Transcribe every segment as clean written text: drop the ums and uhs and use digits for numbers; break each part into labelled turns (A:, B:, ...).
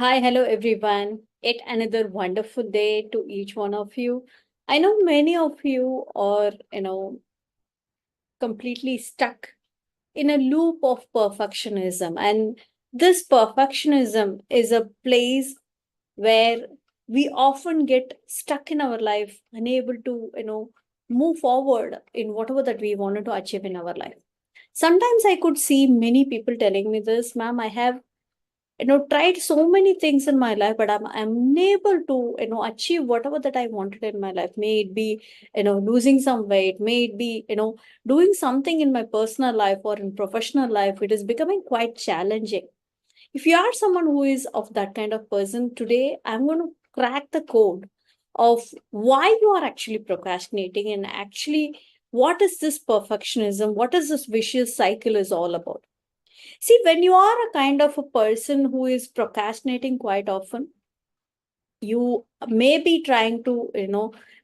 A: Hi, hello everyone. Yet another wonderful day to each one of you. I know many of you are, completely stuck in a loop of perfectionism. And this perfectionism is a place where we often get stuck in our life, unable to, move forward in whatever that we wanted to achieve in our life. Sometimes I could see many people telling me this, ma'am, I have tried so many things in my life, but I'm unable to achieve whatever that I wanted in my life. May it be losing some weight, may it be doing something in my personal life or in professional life. It is becoming quite challenging. If you are someone who is of that kind of person, today I'm going to crack the code of why you are actually procrastinating, and actually what is this perfectionism, what is this vicious cycle is all about. See, when you are a kind of a person who is procrastinating quite often, you may be trying to,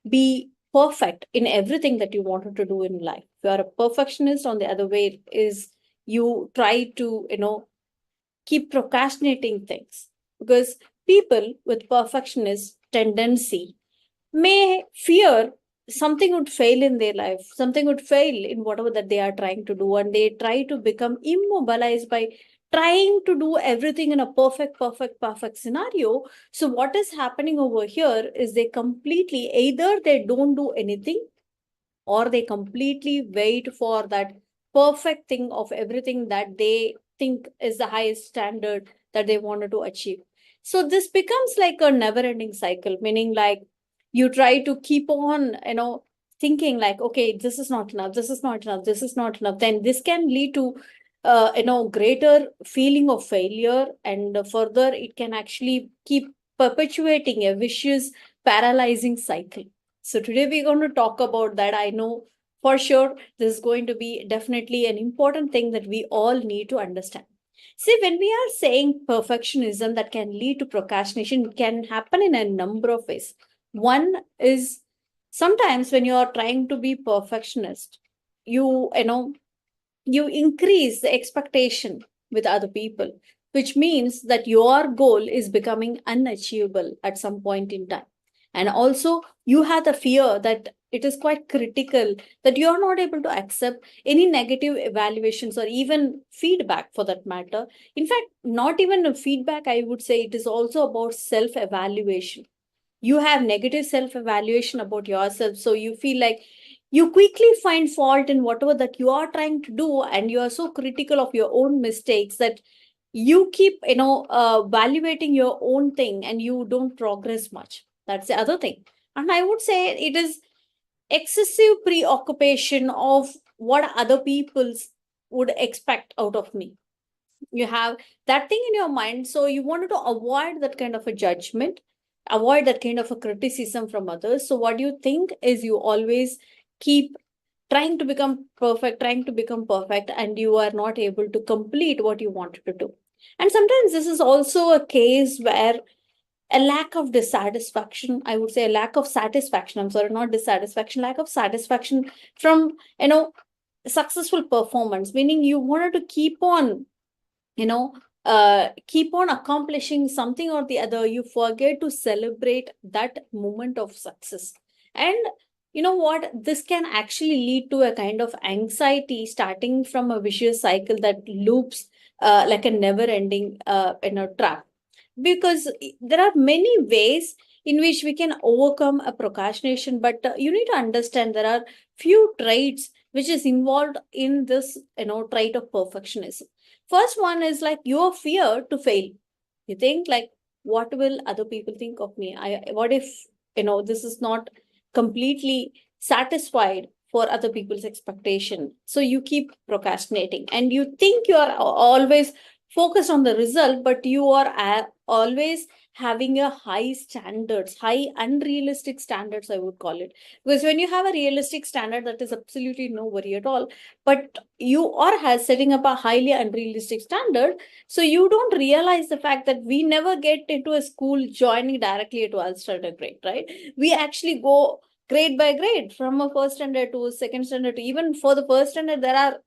A: be perfect in everything that you wanted to do in life. If you are a perfectionist, on the other way, is you try to, keep procrastinating things, because people with perfectionist tendency may fear something would fail in their life, something would fail in whatever that they are trying to do, and they try to become immobilized by trying to do everything in a perfect scenario. So what is happening over here is they completely, either they don't do anything, or they completely wait for that perfect thing of everything that they think is the highest standard that they wanted to achieve. So this becomes like a never ending cycle, meaning like you try to keep on thinking like, okay, this is not enough, this is not enough, this is not enough. Then this can lead to greater feeling of failure, and further it can actually keep perpetuating a vicious paralyzing cycle. So today we're going to talk about that. I know for sure this is going to be definitely an important thing that we all need to understand. See, when we are saying perfectionism that can lead to procrastination, it can happen in a number of ways. One is, sometimes when you are trying to be perfectionist, you increase the expectation with other people, which means that your goal is becoming unachievable at some point in time. And also, you have the fear that it is quite critical, that you are not able to accept any negative evaluations or even feedback for that matter. In fact, not even a feedback, I would say it is also about self evaluation. You have negative self evaluation about yourself, so you feel like you quickly find fault in whatever that you are trying to do, and you are so critical of your own mistakes that you keep evaluating your own thing, and you don't progress much. That's the other thing. And I would say it is excessive preoccupation of what other people's would expect out of me. You have that thing in your mind, so you wanted to avoid that kind of a judgment, avoid that kind of a criticism from others. So what you think is, you always keep trying to become perfect, and you are not able to complete what you wanted to do. And sometimes this is also a case where a lack of dissatisfaction, I would say a lack of satisfaction, I'm sorry, not dissatisfaction, lack of satisfaction from successful performance, meaning you wanted to you know keep on accomplishing something or the other. You forget to celebrate that moment of success. And you know what, this can actually lead to a kind of anxiety, starting from a vicious cycle that loops like a never ending trap. Because there are many ways in which we can overcome a procrastination, but you need to understand there are few traits which is involved in this trait of perfectionism. First one is like your fear to fail. You think like, what will other people think of me? What if this is not completely satisfied for other people's expectation? So you keep procrastinating, and you think you are always focused on the result, but you are always having a high standards, high unrealistic standards, I would call it. Because when you have a realistic standard, that is absolutely no worry at all. But you are has setting up a highly unrealistic standard, so you don't realize the fact that we never get into a school joining directly at 12th standard grade, right? We actually go grade by grade, from a first standard to second standard to, even for the first standard there are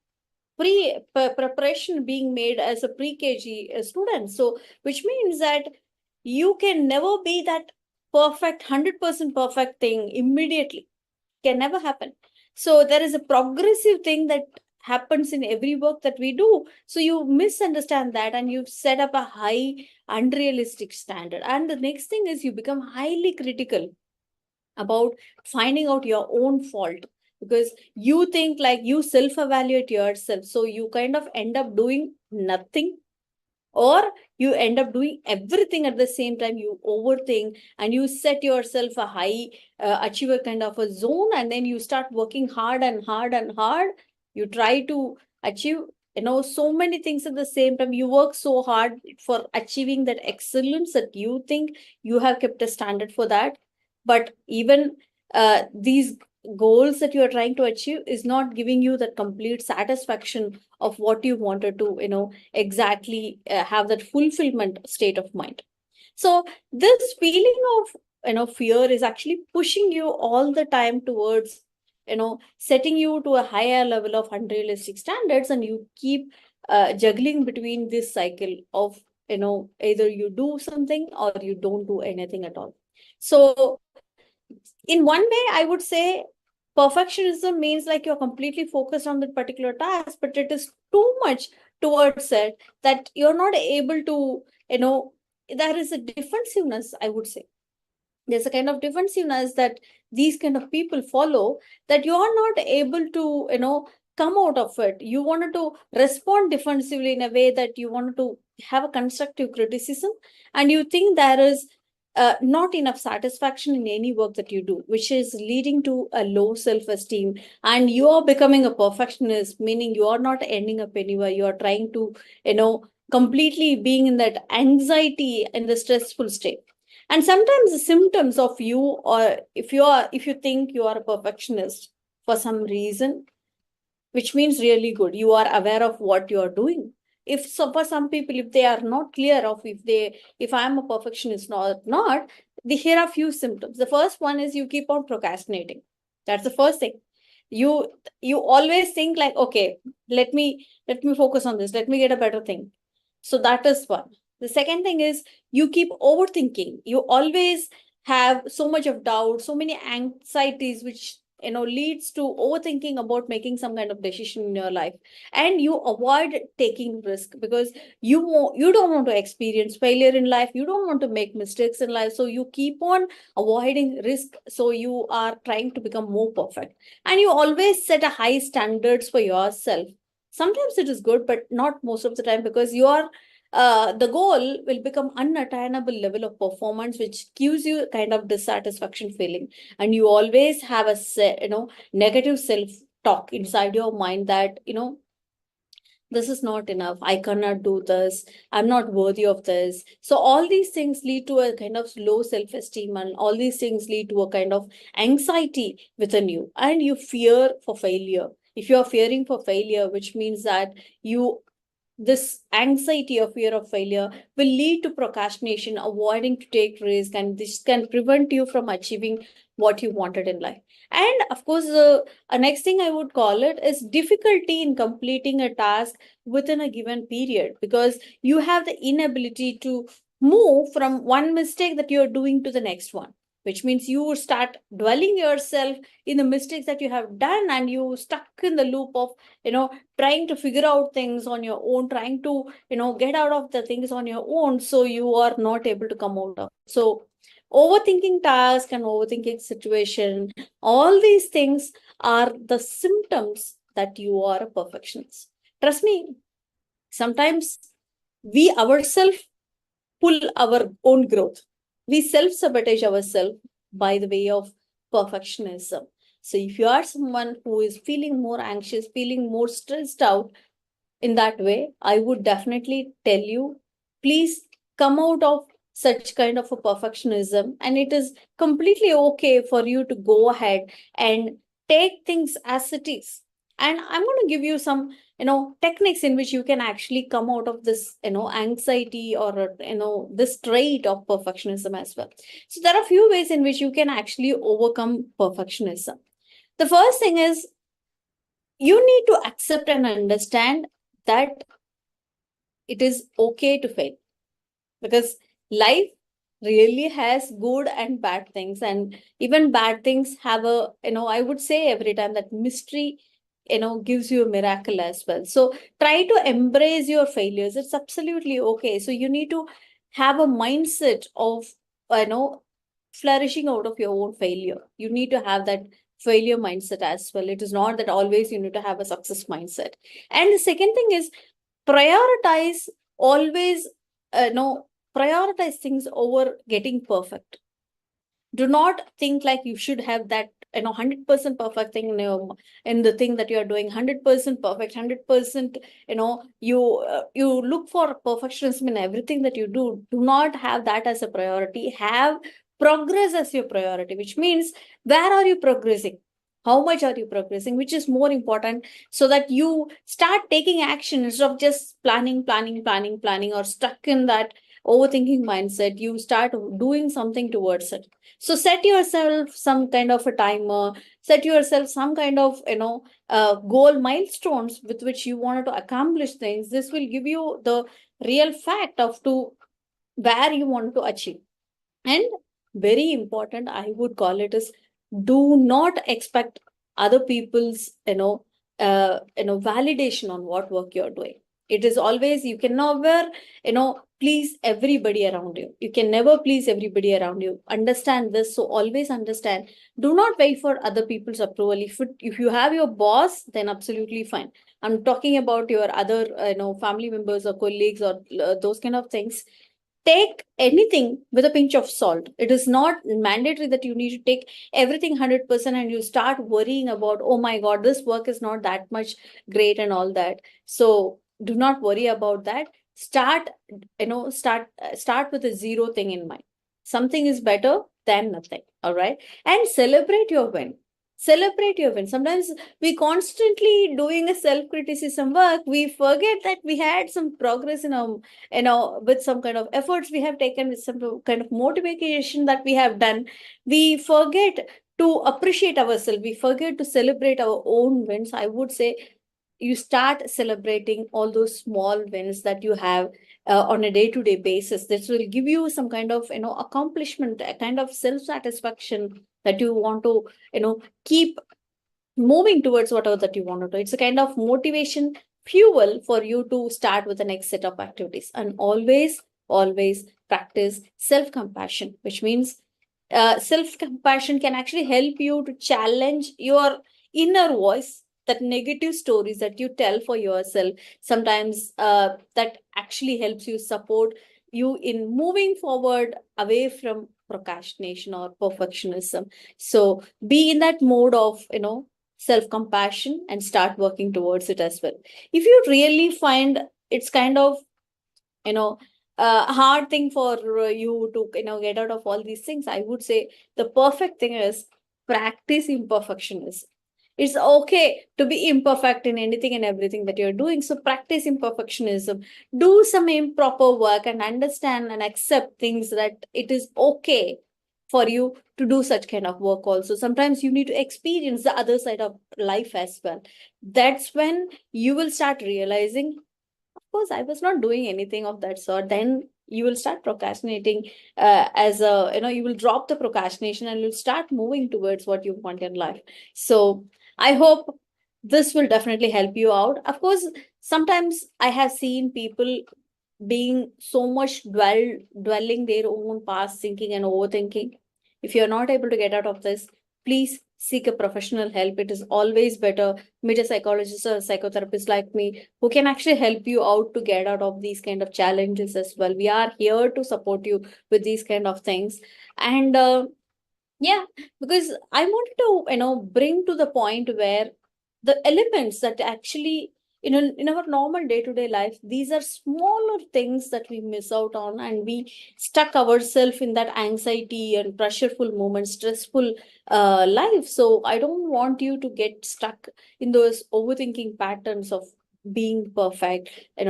A: preparation being made as a pre-KG student. So which means that you can never be that perfect, 100% perfect thing immediately. Can never happen. So there is a progressive thing that happens in every work that we do. So you misunderstand that and you set up a high unrealistic standard. And the next thing is you become highly critical about finding out your own fault, because you think like you self evaluate yourself, so you kind of end up doing nothing, or you end up doing everything at the same time. You overthink and you set yourself a high achiever kind of a zone, and then you start working hard and hard and hard. You try to achieve, so many things at the same time. You work so hard for achieving that excellence that you think you have kept a standard for that. But even these goals that you are trying to achieve is not giving you the complete satisfaction of what you wanted to, exactly have that fulfillment state of mind. So this feeling of, fear is actually pushing you all the time towards, setting you to a higher level of unrealistic standards, and you keep juggling between this cycle of, either you do something or you don't do anything at all. So in one way, I would say perfectionism means like you're completely focused on that particular task, but it is too much towards it that you're not able to, there is a defensiveness, I would say. There's a kind of defensiveness that these kind of people follow, that you are not able to, come out of it. You wanted to respond defensively in a way that you wanted to have a constructive criticism, and you think there is not enough satisfaction in any work that you do, which is leading to a low self-esteem, and you are becoming a perfectionist, meaning you are not ending up anywhere. You are trying to, completely being in that anxiety in the stressful state. And sometimes the symptoms of you, or if you think you are a perfectionist for some reason, which means really good, you are aware of what you are doing. If so, for some people, if they are not clear of if I am a perfectionist or not, here are few symptoms. The first one is you keep on procrastinating. That's the first thing. You always think like, okay, let me focus on this, let me get a better thing. So that is one. The second thing is you keep overthinking. You always have so much of doubt, so many anxieties, which, leads to overthinking about making some kind of decision in your life. And you avoid taking risk because you don't want to experience failure in life. You don't want to make mistakes in life. So you keep on avoiding risk. So you are trying to become more perfect. And you always set a high standards for yourself. Sometimes it is good, but not most of the time, because you are the goal will become unattainable level of performance, which gives you a kind of dissatisfaction feeling. And you always have a negative self talk inside your mind that, this is not enough, I cannot do this, I'm not worthy of this. So all these things lead to a kind of low self-esteem, and all these things lead to a kind of anxiety within you, and you fear for failure. If you are fearing for failure, which means that you this anxiety or fear of failure will lead to procrastination, avoiding to take risk, and this can prevent you from achieving what you wanted in life. And of course, a next thing I would call it is difficulty in completing a task within a given period, because you have the inability to move from one mistake that you're doing to the next one, which means you start dwelling yourself in the mistakes that you have done, and you stuck in the loop of, trying to figure out things on your own, trying to, get out of the things on your own. So you are not able to come out of. So overthinking task and overthinking situation, all these things are the symptoms that you are a perfectionist. Trust me, sometimes we ourselves pull our own growth. We self sabotage ourselves by the way of perfectionism. So, if you are someone who is feeling more anxious, feeling more stressed out in that way, I would definitely tell you, please come out of such kind of a perfectionism. And it is completely okay for you to go ahead and take things as it is. And I'm going to give you some, techniques in which you can actually come out of this, anxiety, or, this trait of perfectionism as well. So there are a few ways in which you can actually overcome perfectionism. The first thing is you need to accept and understand that it is okay to fail, because life really has good and bad things, and even bad things have a, I would say every time that mystery, gives you a miracle as well. So try to embrace your failures. It's absolutely okay. So you need to have a mindset of, flourishing out of your own failure. You need to have that failure mindset as well. It is not that always you need to have a success mindset. And the second thing is, prioritize always, no prioritize things over getting perfect. Do not think like you should have that, 100% perfect thing in the thing that you are doing, 100% perfect, 100%. You look for perfectionism in everything that you do. Do not have that as a priority. Have progress as your priority, which means where are you progressing, how much are you progressing, which is more important, so that you start taking action instead of just planning, or stuck in that overthinking mindset. You start doing something towards it. So set yourself some kind of a timer, set yourself some kind of, goal milestones with which you wanted to accomplish things. This will give you the real fact of to where you want to achieve. And very important, I would call it, is do not expect other people's, validation on what work you're doing. It is always, you can never, please everybody around you. You can never please everybody around you. Understand this. So always understand. Do not wait for other people's approval. If you have your boss, then absolutely fine. I'm talking about your other, family members or colleagues or those kind of things. Take anything with a pinch of salt. It is not mandatory that you need to take everything 100% and you start worrying about, oh my God, this work is not that much great and all that. So do not worry about that. Start with a zero thing in mind. Something is better than nothing. All right. And celebrate your win. Celebrate your win. Sometimes we constantly doing a self-criticism work. We forget that we had some progress in our, with some kind of efforts we have taken, with some kind of motivation that we have done. We forget to appreciate ourselves. We forget to celebrate our own wins. I would say you start celebrating all those small wins that you have on a day-to-day basis. This will give you some kind of, accomplishment, a kind of self-satisfaction that you want to, keep moving towards whatever that you want to do. It's a kind of motivation fuel for you to start with the next set of activities. And always practice self-compassion, which means self-compassion can actually help you to challenge your inner voice, that negative stories that you tell for yourself. Sometimes that actually helps you support you in moving forward away from procrastination or perfectionism. So be in that mode of, self compassion and start working towards it as well. If you really find it's kind of, hard thing for you to, get out of all these things, I would say the perfect thing is practice imperfectionism. It's okay to be imperfect in anything and everything that you're doing. So practice imperfectionism. Do some improper work and understand and accept things, that it is okay for you to do such kind of work also. Sometimes you need to experience the other side of life as well. That's when you will start realizing, of course, I was not doing anything of that sort. Then you will start procrastinating, as a, you will drop the procrastination and you'll start moving towards what you want in life. So I hope this will definitely help you out. Of course, sometimes I have seen people being so much dwelling their own past, thinking and overthinking. If you're not able to get out of this, please seek a professional help. It is always better. Meet a psychologist or a psychotherapist like me who can actually help you out to get out of these kind of challenges as well. We are here to support you with these kind of things. And yeah, because I wanted to, bring to the point where the elements that actually, in our normal day-to-day life, these are smaller things that we miss out on, and we stuck ourselves in that anxiety and pressureful moments, stressful life. So I don't want you to get stuck in those overthinking patterns of being perfect,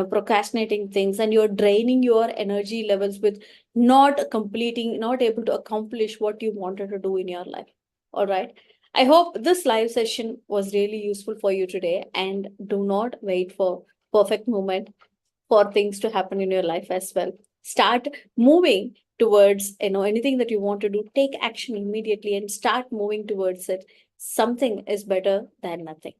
A: procrastinating things, and you're draining your energy levels with not able to accomplish what you wanted to do in your life. All right. I hope this live session was really useful for you today, and do not wait for perfect moment for things to happen in your life as well. Start moving towards, anything that you want to do, take action immediately and start moving towards it. Something is better than nothing.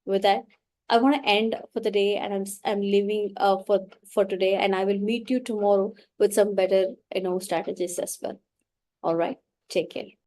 A: With that, I want to end for the day, and I'm leaving for today, and I will meet you tomorrow with some better strategies as well. All right, take care.